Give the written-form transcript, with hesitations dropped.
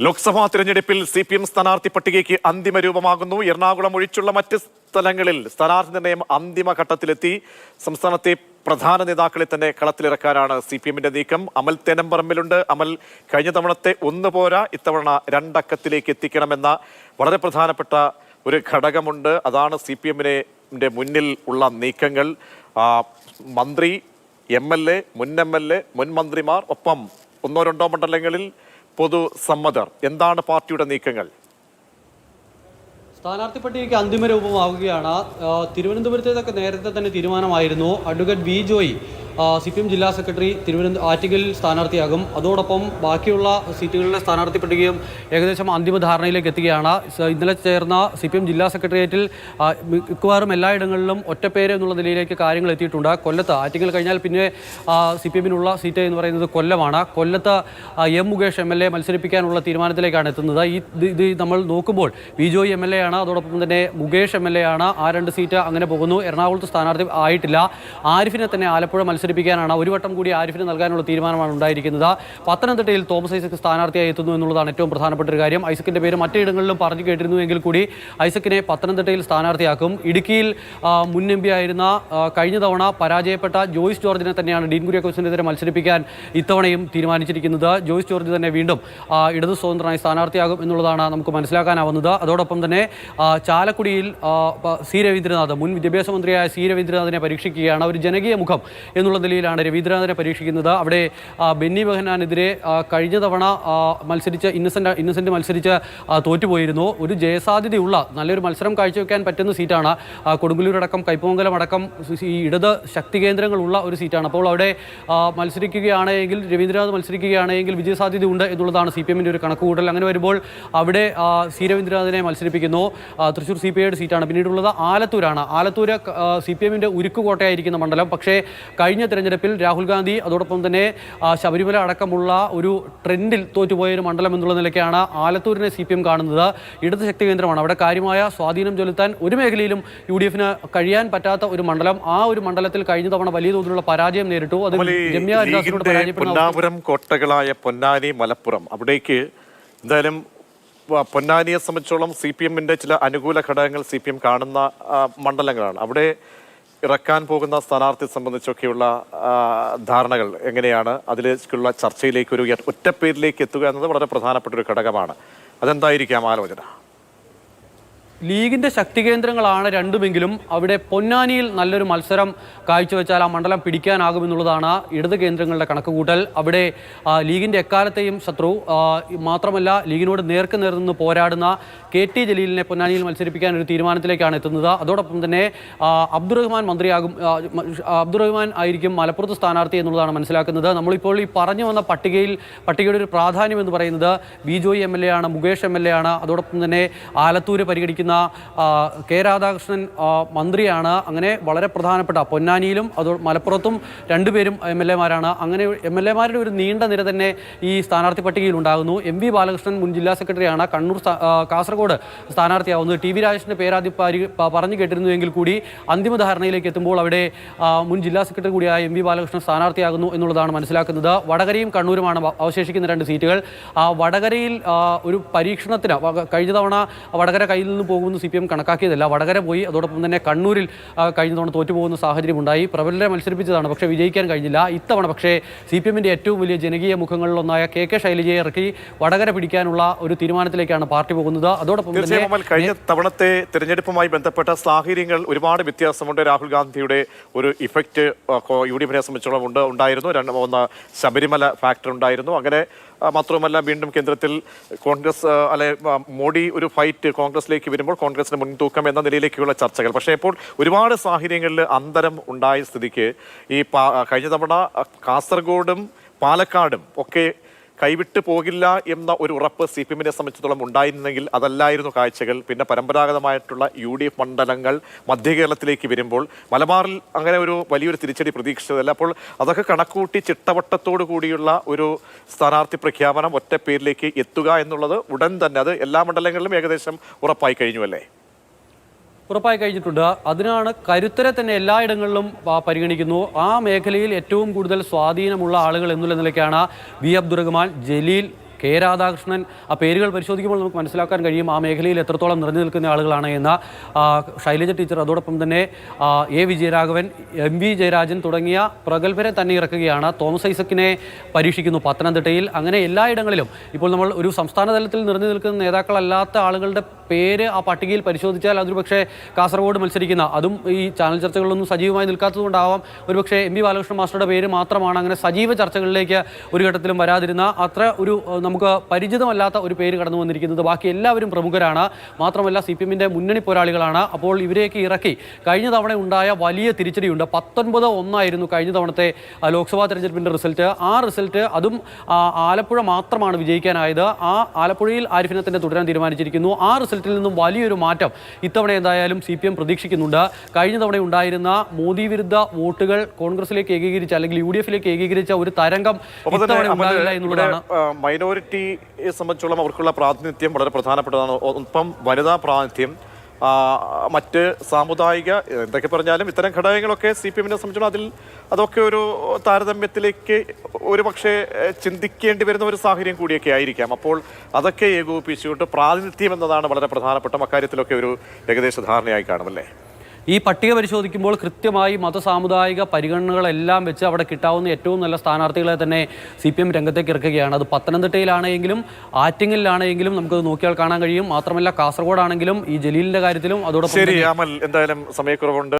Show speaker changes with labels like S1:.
S1: ലോക്സഭാ തിരഞ്ഞെടുപ്പിൽ CPM സ്ഥാനാർത്ഥി പട്ടികയ്ക്ക് അന്തിമ രൂപമാകുന്നു. എറണാകുളം ഒഴിച്ചുള്ള മറ്റ് സ്ഥലങ്ങളിൽ സ്ഥാനാർത്ഥി നിർണയം അന്തിമഘട്ടത്തിലെത്തി. സംസ്ഥാനത്തെ പ്രധാന നേതാക്കളെ തന്നെ കളത്തിലിറക്കാനാണ് CPMന്റെ നീക്കം. അമൽ തേനമ്പറമ്പിലുണ്ട്. അമൽ, കഴിഞ്ഞ തവണത്തെ ഒന്ന് പോരാ, ഇത്തവണ 2 അക്കത്തിലേക്ക് എത്തിക്കണമെന്ന വളരെ പ്രധാനപ്പെട്ട ഒരു ഘടകമുണ്ട്. അതാണ് CPMന്റെ മുന്നിൽ ഉള്ള നീക്കങ്ങൾ. മന്ത്രി, MLA, മുൻ MLA, മുൻ മന്ത്രിമാർ, ഒപ്പം 1-2 മണ്ഡലങ്ങളിൽ പൊതുസമ്മതർ. എന്താണ് പാർട്ടിയുടെ നീക്കങ്ങൾ?
S2: സ്ഥാനാർത്ഥി പട്ടികയ്ക്ക് അന്തിമ രൂപമാവുകയാണ്. തിരുവനന്തപുരത്തേതൊക്കെ നേരത്തെ തന്നെ തീരുമാനമായിരുന്നു. അഡ്വക്കേറ്റ് വി ജോയി CPM ജില്ലാ സെക്രട്ടറി ആറ്റിങ്ങലിൽ സ്ഥാനാർത്ഥിയാകും. അതോടൊപ്പം ബാക്കിയുള്ള സീറ്റുകളിലെ സ്ഥാനാർത്ഥി പട്ടികയും ഏകദേശം അന്തിമ ധാരണയിലേക്ക് എത്തുകയാണ്. ഇന്നലെ ചേർന്ന CPM ജില്ലാ സെക്രട്ടേറിയറ്റിൽ മിക്കവാറും എല്ലായിടങ്ങളിലും ഒറ്റപ്പേര് എന്നുള്ള നിലയിലേക്ക് കാര്യങ്ങൾ എത്തിയിട്ടുണ്ട്. കൊല്ലത്ത്, ആറ്റിങ്ങൽ കഴിഞ്ഞാൽ പിന്നെ CPMനുള്ള സീറ്റ് എന്ന് പറയുന്നത് കൊല്ലമാണ്. കൊല്ലത്ത് M മുകേഷ് MLA മത്സരിപ്പിക്കാനുള്ള തീരുമാനത്തിലേക്കാണ് എത്തുന്നത്. ഇത് നമ്മൾ നോക്കുമ്പോൾ വി ജോയി MLA ആണ്, അതോടൊപ്പം തന്നെ മുകേഷ് MLA ആണ്. ആ 2 സീറ്റ് അങ്ങനെ പോകുന്നു. എറണാകുളത്ത് സ്ഥാനാർത്ഥി ആയിട്ടില്ല. ആരിഫിനെ തന്നെ ആലപ്പുഴ മത്സരിപ്പിക്കാനാണ്, ഒരു വട്ടം കൂടി ആരിഫിന് നൽകാനുള്ള തീരുമാനമാണ് ഉണ്ടായിരിക്കുന്നത്. പത്തനംതിട്ടയിൽ തോമസ് ഐസക് സ്ഥാനാർത്ഥിയായി എത്തുന്നു എന്നുള്ളതാണ് ഏറ്റവും പ്രധാനപ്പെട്ട ഒരു കാര്യം. ഐസക്കിന്റെ പേര് മറ്റിടങ്ങളിലും പറഞ്ഞു കേട്ടിരുന്നുവെങ്കിൽ കൂടി ഐസക്കിനെ പത്തനംതിട്ടയിൽ സ്ഥാനാർത്ഥിയാക്കും. ഇടുക്കിയിൽ മുൻ MP ആയിരുന്ന കഴിഞ്ഞ തവണ പരാജയപ്പെട്ട ജോയ്സ് ജോർജിനെ തന്നെയാണ് ഡീൻ കുര്യാക്കോസിനെതിരെ മത്സരിപ്പിക്കാൻ ഇത്തവണയും തീരുമാനിച്ചിരിക്കുന്നത്. ജോയ്സ് ജോർജ് തന്നെ വീണ്ടും ഇടതു സ്വതന്ത്രനായി സ്ഥാനാർത്ഥിയാകും എന്നുള്ളതാണ് നമുക്ക് മനസ്സിലാക്കാനാവുന്നത്. അതോടൊപ്പം തന്നെ ചാലക്കുടിയിൽ C രവീന്ദ്രനാഥ്, മുൻ വിദ്യാഭ്യാസ മന്ത്രിയായ C രവീന്ദ്രനാഥിനെ പരീക്ഷിക്കുകയാണ്. ഒരു ജനകീയ മുഖം എന്നുള്ള നിലയിലാണ് രവീന്ദ്രനാഥിനെ പരീക്ഷിക്കുന്നത്. അവിടെ ബെന്നി ബെഹനാനെതിരെ കഴിഞ്ഞ തവണ ഇന്നസെന്റ് മത്സരിച്ച് തോറ്റുപോയിരുന്നു. ഒരു ജയസാധ്യതയുള്ള നല്ലൊരു മത്സരം കാഴ്ചവെക്കാൻ പറ്റുന്ന സീറ്റാണ്. കൊടുങ്ങല്ലൂരടക്കം കയ്പമംഗലം അടക്കം ഈ ഇടത് ശക്തി കേന്ദ്രങ്ങളുള്ള ഒരു സീറ്റാണ്. അപ്പോൾ അവിടെ മത്സരിക്കുകയാണെങ്കിൽ, രവീന്ദ്രനാഥ് മത്സരിക്കുകയാണെങ്കിൽ വിജയസാധ്യത ഉണ്ട് എന്നുള്ളതാണ് CPMന്റെ ഒരു കണക്കുകൂട്ടൽ. അങ്ങനെ വരുമ്പോൾ അവിടെ C രവീന്ദ്രനാഥിനെ മത്സരിപ്പിക്കുന്നു. തൃശ്ശൂർ CPIയുടെ സീറ്റാണ്. പിന്നീടുള്ളത് ആലത്തൂരാണ്. ആലത്തൂര് CPMന്റെ ഉരുക്കുകോട്ടയായിരിക്കുന്ന മണ്ഡലം. പക്ഷേ കഴിഞ്ഞ തെരഞ്ഞെടുപ്പിൽ രാഹുൽ ഗാന്ധി, അതോടൊപ്പം തന്നെ ശബരിമല അടക്കമുള്ള ഒരു ട്രെൻഡിൽ തോറ്റുപോയ ഒരു മണ്ഡലം എന്നുള്ള നിലയ്ക്കാണ് ആലത്തൂരിനെ CPM കാണുന്നത്. ഇടത് ശക്തി കേന്ദ്രമാണ്. അവിടെ കാര്യമായ സ്വാധീനം ചെലുത്താൻ ഒരു മേഖലയിലും UDFന് കഴിയാൻ പറ്റാത്ത ഒരു മണ്ഡലം. ആ ഒരു മണ്ഡലത്തിൽ കഴിഞ്ഞ തവണ വലിയ തോതിലുള്ള പരാജയം നേരിട്ടു. അത് രമ്യ ഹരിദാസിനോട്
S1: പൊന്നാപുരം കോട്ടകളായ പൊന്നാനി, മലപ്പുറം, അവിടേക്ക് എന്തായാലും പൊന്നാനിയെ സംബന്ധിച്ചോളം CPMന്റെ ചില അനുകൂല ഘടകങ്ങൾ CPM കാണുന്ന മണ്ഡലങ്ങളാണ്. അവിടെ ഇറക്കാൻ പോകുന്ന സ്ഥാനാർത്ഥി സംബന്ധിച്ചൊക്കെയുള്ള ധാരണകൾ എങ്ങനെയാണ്? അതിലേക്കുള്ള ചർച്ചയിലേക്ക് ഒരു ഒറ്റപ്പേരിലേക്ക് എത്തുക എന്നത് വളരെ പ്രധാനപ്പെട്ട ഒരു ഘടകമാണ്. അതെന്തായിരിക്കാം ആലോചന?
S2: ലീഗിന്റെ ശക്തി കേന്ദ്രങ്ങളാണ് രണ്ടുമെങ്കിലും അവിടെ പൊന്നാനിയിൽ നല്ലൊരു മത്സരം കാഴ്ചവെച്ചാൽ ആ മണ്ഡലം പിടിക്കാനാകുമെന്നുള്ളതാണ് ഇടത് കേന്ദ്രങ്ങളുടെ കണക്കുകൂട്ടൽ. അവിടെ ലീഗിന്റെ എക്കാലത്തെയും ശത്രു, മാത്രമല്ല ലീഗിനോട് നേർക്ക് നിന്ന് പോരാടുന്ന KT ജലീലിനെ പൊന്നാനിയിൽ മത്സരിപ്പിക്കാൻ ഒരു തീരുമാനത്തിലേക്കാണ് എത്തുന്നത്. അതോടൊപ്പം തന്നെ അബ്ദുറഹ്മാൻ ആയിരിക്കും മലപ്പുറത്ത് സ്ഥാനാർത്ഥി എന്നുള്ളതാണ് മനസ്സിലാക്കുന്നത്. നമ്മളിപ്പോൾ ഈ പറഞ്ഞു വന്ന പട്ടികയുടെ ഒരു പ്രാധാന്യം എന്ന് പറയുന്നത് വി ജോയി MLA ആണ്, മുകേഷ് MLA ആണ്. അതോടൊപ്പം തന്നെ ആലത്തൂര് പരിഗണിക്കുന്ന K രാധാകൃഷ്ണൻ മന്ത്രിയാണ്. അങ്ങനെ വളരെ പ്രധാനപ്പെട്ട പൊന്നാനിയിലും മലപ്പുറത്തും 2 പേരും MLA-മാരാണ്. അങ്ങനെ MLA-മാരുടെ ഒരു നീണ്ട നിര തന്നെ ഈ സ്ഥാനാർത്ഥി പട്ടികയിൽ ഉണ്ടാകുന്നു. MV ബാലകൃഷ്ണൻ മുൻ ജില്ലാ സെക്രട്ടറിയാണ്. കാസർഗോഡ് സ്ഥാനാർത്ഥിയാവുന്നത്. TV രാജേഷിന്റെ പേരാദ്യം പറഞ്ഞു കേട്ടിരുന്നുവെങ്കിൽ കൂടി അന്തിമ ധാരണയിലേക്ക് എത്തുമ്പോൾ അവിടെ മുൻ ജില്ലാ സെക്രട്ടറി കൂടിയായ MV ബാലകൃഷ്ണൻ സ്ഥാനാർത്ഥിയാകുന്നു എന്നുള്ളതാണ് മനസ്സിലാക്കുന്നത്. വടകരയും കണ്ണൂരുമാണ് അവശേഷിക്കുന്ന 2 സീറ്റുകൾ. വടകരയിൽ ഒരു പരീക്ഷണത്തിന് കഴിഞ്ഞ തവണ വടകര കയ്യിൽ നിന്ന് പോകുന്ന CPM കണക്കാക്കിയതല്ല. വടകര പോയി. അതോടൊപ്പം തന്നെ കണ്ണൂരിൽ കഴിഞ്ഞ തവണ തോറ്റുപോകുന്ന സാഹചര്യം ഉണ്ടായി. പ്രബലരെ മത്സരിപ്പിച്ചതാണ്, പക്ഷേ വിജയിക്കാൻ കഴിഞ്ഞില്ല. ഇത്തവണ പക്ഷേ CPMന്റെ ഏറ്റവും വലിയ ജനകീയ മുഖങ്ങളിലൊന്നായ KK ശൈലജയെ ഇറക്കി വടകര പിടിക്കാനുള്ള ഒരു തീരുമാനത്തിലേക്കാണ് പാർട്ടി പോകുന്നത്. അതോടൊപ്പം തന്നെ
S1: കഴിഞ്ഞ തവണത്തെ തിരഞ്ഞെടുപ്പുമായി ബന്ധപ്പെട്ട സാഹചര്യങ്ങൾ ഒരുപാട് വ്യത്യാസമുണ്ട്. രാഹുൽ ഗാന്ധിയുടെ ഒരു ഇഫക്റ്റ് UDFനെ സംബന്ധിച്ചോളം ഉണ്ടായിരുന്നു. ഒന്ന് ശബരിമല ഫാക്ടർ ഉണ്ടായിരുന്നു. അങ്ങനെ മാത്രവുമല്ല, വീണ്ടും കേന്ദ്രത്തിൽ കോൺഗ്രസ് മോഡി ഒരു ഫൈറ്റ് കോൺഗ്രസിലേക്ക് വരുമ്പോൾ കോൺഗ്രസിന് മുൻതൂക്കം എന്ന നിലയിലേക്കുള്ള ചർച്ചകൾ. പക്ഷേ ഇപ്പോൾ ഒരുപാട് സാഹചര്യങ്ങളിൽ അന്തരം ഉണ്ടായ സ്ഥിതിക്ക് ഈ കഴിഞ്ഞ തവണ കാസർഗോഡും പാലക്കാടും ഒക്കെ കൈവിട്ട് പോകില്ല എന്ന ഒരു ഉറപ്പ് CPMനെ സംബന്ധിച്ചിടത്തോളം ഉണ്ടായിരുന്നെങ്കിൽ അതല്ലായിരുന്നു കാഴ്ചകൾ. പിന്നെ പരമ്പരാഗതമായിട്ടുള്ള UDF മണ്ഡലങ്ങൾ മധ്യ കേരളത്തിലേക്ക് വരുമ്പോൾ മലബാറിൽ അങ്ങനെ ഒരു വലിയൊരു തിരിച്ചടി പ്രതീക്ഷിച്ചതല്ല. അപ്പോൾ അതൊക്കെ കണക്കൂട്ടി ചിട്ടവട്ടത്തോടു കൂടിയുള്ള ഒരു സ്ഥാനാർത്ഥി പ്രഖ്യാപനം ഒറ്റ പേരിലേക്ക് എത്തുക എന്നുള്ളത് ഉടൻ തന്നെ അത് എല്ലാ മണ്ഡലങ്ങളിലും ഏകദേശം ഉറപ്പായി കഴിഞ്ഞുവല്ലേ?
S2: ഉറപ്പായി കഴിഞ്ഞിട്ടുണ്ട്. അതിനാണ് കരുത്തരെ തന്നെ എല്ലായിടങ്ങളിലും പരിഗണിക്കുന്നു. ആ മേഖലയിൽ ഏറ്റവും കൂടുതൽ സ്വാധീനമുള്ള ആളുകൾ എന്നുള്ള നിലയ്ക്കാണ് വി അബ്ദുറഹ്മാൻ, ജലീൽ, കെ രാധാകൃഷ്ണൻ ആ പേരുകൾ പരിശോധിക്കുമ്പോൾ നമുക്ക് മനസ്സിലാക്കാൻ കഴിയും ആ മേഖലയിൽ എത്രത്തോളം നിറഞ്ഞു നിൽക്കുന്ന ആളുകളാണ് എന്ന്. ശൈലജ ടീച്ചർ, അതോടൊപ്പം തന്നെ A Vijayaraghavan, M V Jayarajan തുടങ്ങിയ പ്രഗത്ഭരെ തന്നെ ഇറക്കുകയാണ്. തോമസ് ഐസക്കിനെ പരീക്ഷിക്കുന്നു പത്തനംതിട്ടയിൽ. അങ്ങനെ എല്ലായിടങ്ങളിലും ഇപ്പോൾ നമ്മൾ ഒരു സംസ്ഥാന തലത്തിൽ നിറഞ്ഞു നിൽക്കുന്ന നേതാക്കളല്ലാത്ത ആളുകളുടെ പേര് ആ പട്ടികയിൽ പരിശോധിച്ചാൽ അതൊരു പക്ഷേ കാസർഗോഡ് മത്സരിക്കുന്ന, അതും ഈ ചാനൽ ചർച്ചകളിലൊന്നും സജീവമായി നിൽക്കാത്തതുകൊണ്ടാവാം ഒരുപക്ഷെ എം വി ബാലകൃഷ്ണൻ മാസ്റ്ററുടെ പേര് മാത്രമാണ് അങ്ങനെ സജീവ ചർച്ചകളിലേക്ക് ഒരു ഘട്ടത്തിലും വരാതിരുന്ന അത്ര ഒരു നമുക്ക് പരിചിതമല്ലാത്ത ഒരു പേര് കടന്നു വന്നിരിക്കുന്നത്. ബാക്കി എല്ലാവരും പ്രമുഖരാണ്, മാത്രമല്ല CPM-ന്റെ മുന്നണി പോരാളികളാണ്. അപ്പോൾ ഇവരെയൊക്കെ ഇറക്കി കഴിഞ്ഞ തവണ ഉണ്ടായ വലിയ തിരിച്ചടിയുണ്ട്. 19-1 കഴിഞ്ഞ തവണത്തെ ലോക്സഭാ തെരഞ്ഞെടുപ്പിൻ്റെ റിസൾട്ട്. ആ റിസൾട്ട് അതും ആലപ്പുഴ മാത്രമാണ് വിജയിക്കാനായത്. ആ ആലപ്പുഴയിൽ ആരിഫിനെ തന്നെ തുടരാൻ തീരുമാനിച്ചിരിക്കുന്നു. ആ റിസൾട്ടിൽ നിന്നും വലിയൊരു മാറ്റം ഇത്തവണ എന്തായാലും CPM പ്രതീക്ഷിക്കുന്നുണ്ട്. കഴിഞ്ഞ തവണ ഉണ്ടായിരുന്ന മോദി വിരുദ്ധ വോട്ടുകൾ കോൺഗ്രസിലേക്ക് ഏകീകരിച്ച അല്ലെങ്കിൽ UDF-ലേക്ക് ഏകീകരിച്ച ഒരു തരംഗം ഇത്തവണ ഉണ്ടാവില്ല എന്നുള്ളതാണ്.
S1: മൈനോറിറ്റിയെ സംബന്ധിച്ചോളം അവർക്കുള്ള പ്രാതിനിധ്യം വളരെ പ്രധാനപ്പെട്ടതാണ്. ഒപ്പം വനിതാ പ്രാതിനിധ്യം, മറ്റ് സാമുദായിക എന്തൊക്കെ പറഞ്ഞാലും ഇത്തരം ഘടകങ്ങളൊക്കെ CPM-നെ സംബന്ധിച്ചോളം അതൊക്കെ ഒരു താരതമ്യത്തിലേക്ക് ഒരു പക്ഷേ ചിന്തിക്കേണ്ടി വരുന്ന ഒരു സാഹചര്യം കൂടിയൊക്കെ ആയിരിക്കാം. അപ്പോൾ അതൊക്കെ ഏകോപിപ്പിച്ചുകൊണ്ട് പ്രാതിനിധ്യം എന്നതാണ് വളരെ പ്രധാനപ്പെട്ട അക്കാര്യത്തിലൊക്കെ ഒരു ഏകദേശ ധാരണയായി കാണുമല്ലേ?
S2: ഈ പട്ടിക പരിശോധിക്കുമ്പോൾ കൃത്യമായി മതസാമുദായിക പരിഗണനകളെല്ലാം വെച്ച് അവിടെ കിട്ടാവുന്ന ഏറ്റവും നല്ല സ്ഥാനാർത്ഥികളെ തന്നെ CPM രംഗത്തേക്ക് ഇറക്കുകയാണ്. അത് പത്തനംതിട്ടയിലാണെങ്കിലും ആറ്റിങ്ങലിലാണെങ്കിലും നമുക്കത് നോക്കിയാൽ കാണാൻ കഴിയും. മാത്രമല്ല കാസർഗോഡാണെങ്കിലും ഈ ജലീലിന്റെ കാര്യത്തിലും അതോടൊപ്പം
S1: ശരി, അമൽ, എന്തായാലും സമയക്കുറവുണ്ട്.